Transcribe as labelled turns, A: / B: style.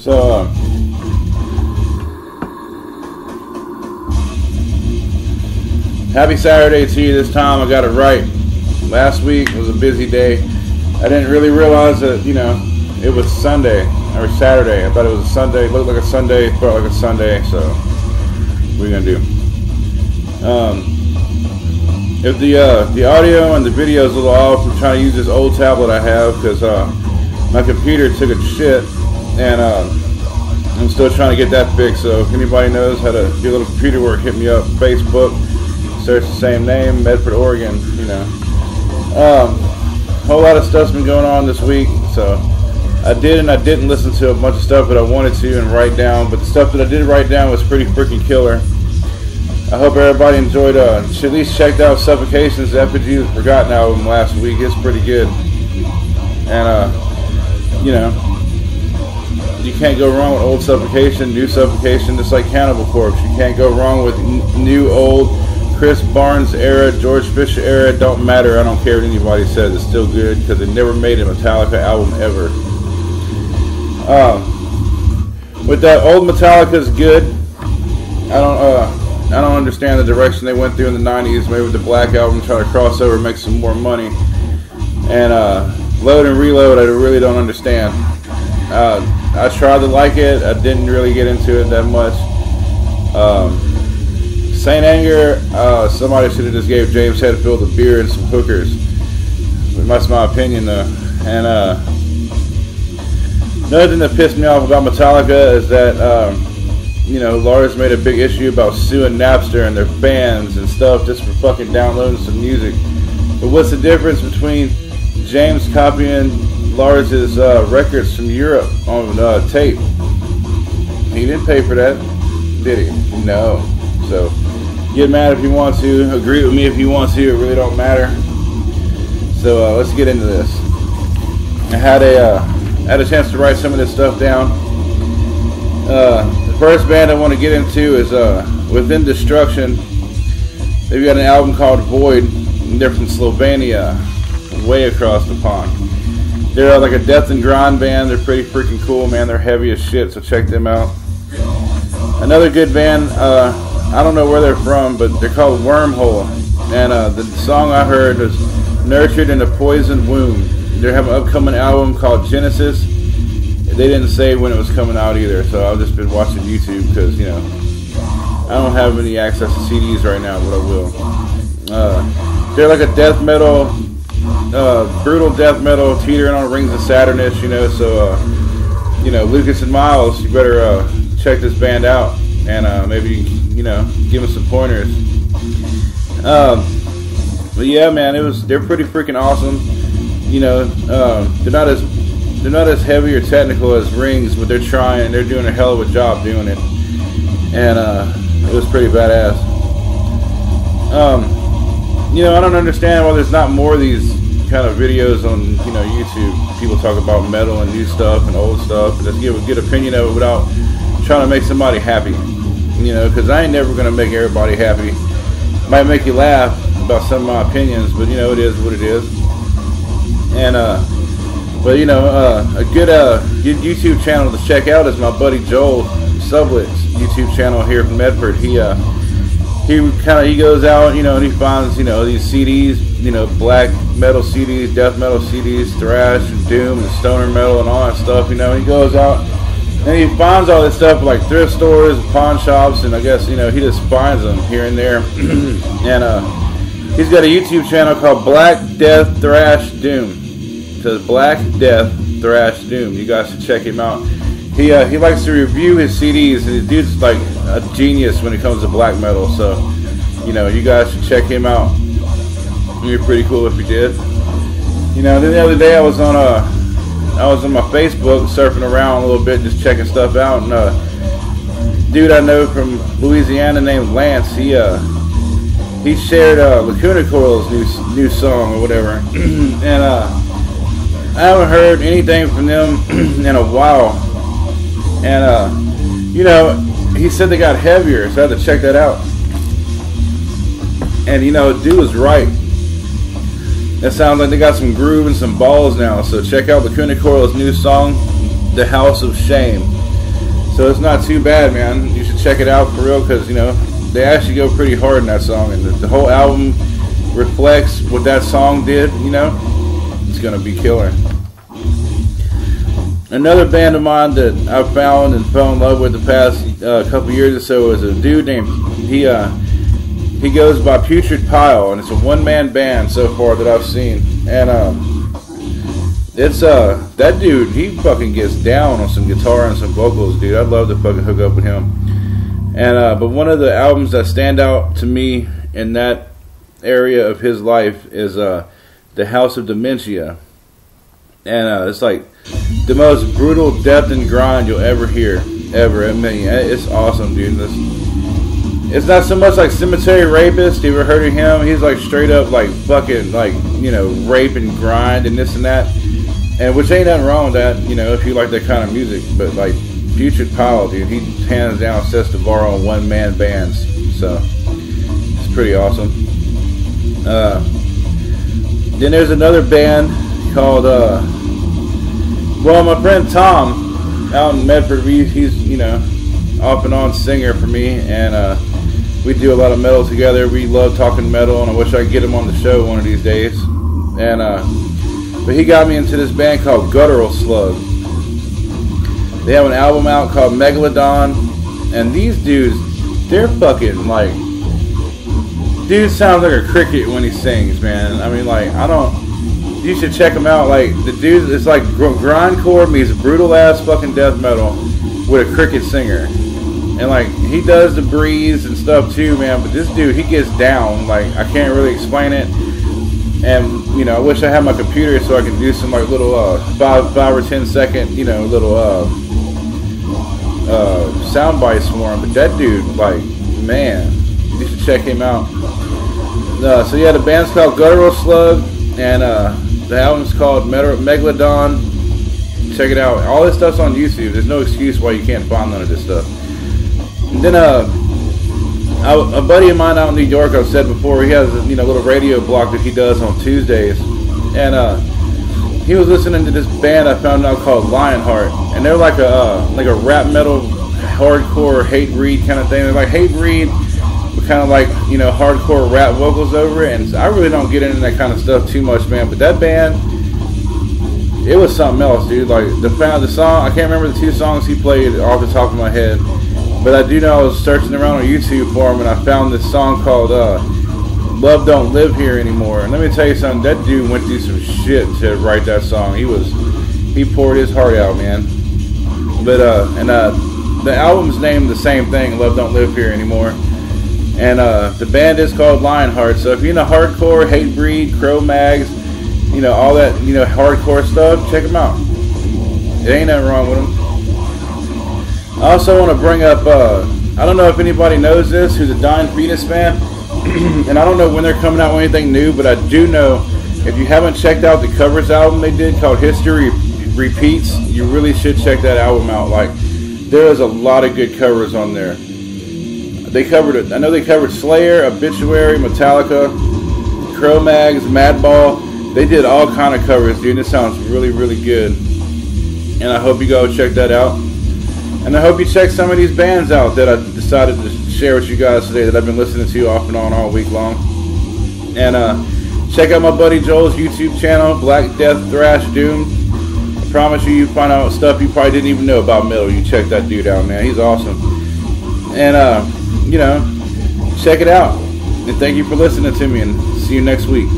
A: So, happy Saturday to you. This time I got it right. Last week was a busy day. I didn't really realize that, you know, it was Sunday or Saturday. I thought it was a Sunday. It looked like a Sunday, felt like a Sunday. So, what are we gonna do? If the audio and the video is a little off, I'm trying to use this old tablet I have because my computer took a shit, and I'm still trying to get that fixed. So if anybody knows how to do a little computer work, hit me up. Facebook, search the same name, Medford, Oregon. You know, whole lot of stuff's been going on this week. So I did and I didn't listen to a bunch of stuff that I wanted to and write down. But the stuff that I did write down was pretty freaking killer. I hope everybody enjoyed, at least checked out Suffocation's Effigy's Forgotten album last week. It's pretty good. And, you know, you can't go wrong with old Suffocation, new Suffocation, just like Cannibal Corpse. You can't go wrong with new, old, Chris Barnes era, George Fisher era. It don't matter. I don't care what anybody says. It's still good because they never made a Metallica album ever. With that, old Metallica's good. I don't understand the direction they went through in the 90s. Maybe with the Black Album, try to cross over, make some more money. And Load and Reload, I really don't understand. I tried to like it. I didn't really get into it that much. Saint Anger, somebody should have just gave James Hetfield a beer and some hookers. But that's my opinion, though. And another thing that pissed me off about Metallica is that you know, Lars made a big issue about suing Napster and their fans and stuff just for fucking downloading some music. But what's the difference between James copying Lars's records from Europe on tape? He didn't pay for that, did he? No. So, get mad if you want to, agree with me if you want to, it really don't matter. So, let's get into this. I had a chance to write some of this stuff down. The first band I want to get into is Within Destruction. They've got an album called Void, and they're from Slovenia, way across the pond. They're like a death and grind band. They're pretty freaking cool, man. They're heavy as shit, so check them out. Another good band, I don't know where they're from, but they're called Wormhole. And the song I heard was Nurtured in a Poisoned Womb. They have an upcoming album called Genesis. They didn't say when it was coming out either, so I've just been watching YouTube because, you know, I don't have any access to CDs right now, but I will. They're like a death metal, brutal death metal, teetering on rings of Saturnish, you know, so, you know, Lucas and Miles, you better check this band out and maybe, you know, give them some pointers. But yeah, man, they're pretty freaking awesome. You know, they're not as heavy or technical as Rings, but they're doing a hell of a job doing it. And it was pretty badass. You know, I don't understand why there's not more of these kind of videos on, you know, YouTube. People talk about metal and new stuff and old stuff and just give a good opinion of it without trying to make somebody happy. You know, because I ain't never going to make everybody happy. Might make you laugh about some of my opinions, but, you know, it is what it is. And, but, you know, a good YouTube channel to check out is my buddy Joel Sublet's YouTube channel here from Medford. He goes out, you know, and he finds, you know, these CDs, you know, black metal CDs, death metal CDs, thrash and doom and stoner metal and all that stuff. You know, he goes out and he finds all this stuff like thrift stores, pawn shops, and I guess, you know, he just finds them here and there. And he's got a YouTube channel called Black Death Thrash Doom. It says Black Death Thrash Doom. You guys should check him out. He likes to review his CDs, and the dude's like a genius when it comes to black metal. So, you know, you guys should check him out. It'd be pretty cool if you did. You know, then the other day I was on my Facebook surfing around a little bit, just checking stuff out, and dude I know from Louisiana named Lance, he shared Lacuna Coil's new song or whatever, and I haven't heard anything from them in a while, and you know, he said they got heavier, so I had to check that out. And you know, dude was right. It sounds like they got some groove and some balls now. So check out Lacuna Coil's new song, The House of Shame. So it's not too bad, man. You should check it out for real, because, you know, they actually go pretty hard in that song, and the whole album reflects what that song did, you know. It's gonna be killer. Another band of mine that I found and fell in love with the past couple years or so is a dude named, he goes by Putrid Pile, and it's a one-man band so far that I've seen. And it's that dude, he fucking gets down on some guitar and some vocals, dude. I'd love to fucking hook up with him. And but one of the albums that stand out to me in that area of his life is The House of Dementia. And it's like the most brutal depth and grind you'll ever hear, ever. I mean, it's awesome, dude. It's not so much like Cemetery Rapist. You ever heard of him? He's like straight up like fucking like, you know, rape and grind and this and that. And which ain't nothing wrong with that, you know, if you like that kind of music. But like Putrid Pile, dude, he hands down sets the bar on one-man bands. So it's pretty awesome. Then there's another band called well, my friend Tom out in Medford, he's, you know, off and on singer for me, and we do a lot of metal together. We love talking metal, and I wish I could get him on the show one of these days. And but he got me into this band called Guttural Slug. They have an album out called Megalodon, and these dudes, they're fucking like, dude sounds like a cricket when he sings, man. I mean, like, you should check him out. Like, the dude, it's like grindcore meets brutal ass fucking death metal with a cricket singer. And like, he does the breeze and stuff too, man. But this dude, he gets down. Like, I can't really explain it. And, you know, I wish I had my computer so I could do some like little 5 or 10 second, you know, little sound bites for him. But that dude, like, man, you should check him out. So yeah, the band's called Guttural Slug, and the album's called Megalodon. Check it out. All this stuff's on YouTube. There's no excuse why you can't find none of this stuff. And then a buddy of mine out in New York, I've said before, he has a, you know, little radio block that he does on Tuesdays, and he was listening to this band I found out called Lionheart, and they're like a rap metal hardcore Hatebreed kind of thing. They're like Hatebreed, but kind of like, you know, hardcore rap vocals over it. And I really don't get into that kind of stuff too much, man. But that band, it was something else, dude. Like the song, I can't remember the 2 songs he played off the top of my head, but I do know I was searching around on YouTube for him, and I found this song called Love Don't Live Here Anymore. And let me tell you something, that dude went through some shit to write that song. He poured his heart out, man. But the album's named the same thing, Love Don't Live Here Anymore. And the band is called Lionheart. So if you're into hardcore, Hatebreed, Cro-Mags, you know, all that, you know, hardcore stuff, check them out. It ain't nothing wrong with them. I also want to bring up, I don't know if anybody knows this, who's a Dying Fetus fan. And I don't know when they're coming out with anything new, but I do know, if you haven't checked out the covers album they did called History Repeats, you really should check that album out. Like, there is a lot of good covers on there. They covered it. I know they covered Slayer, Obituary, Metallica, Cro-Mags, Madball. They did all kind of covers, dude. It sounds really, really good. And I hope you go check that out. And I hope you check some of these bands out that I decided to share with you guys today that I've been listening to off and on all week long. And check out my buddy Joel's YouTube channel, Black Death Thrash Doom. I promise you find out stuff you probably didn't even know about metal. You check that dude out, man. He's awesome. And, you know, check it out. And thank you for listening to me, and see you next week.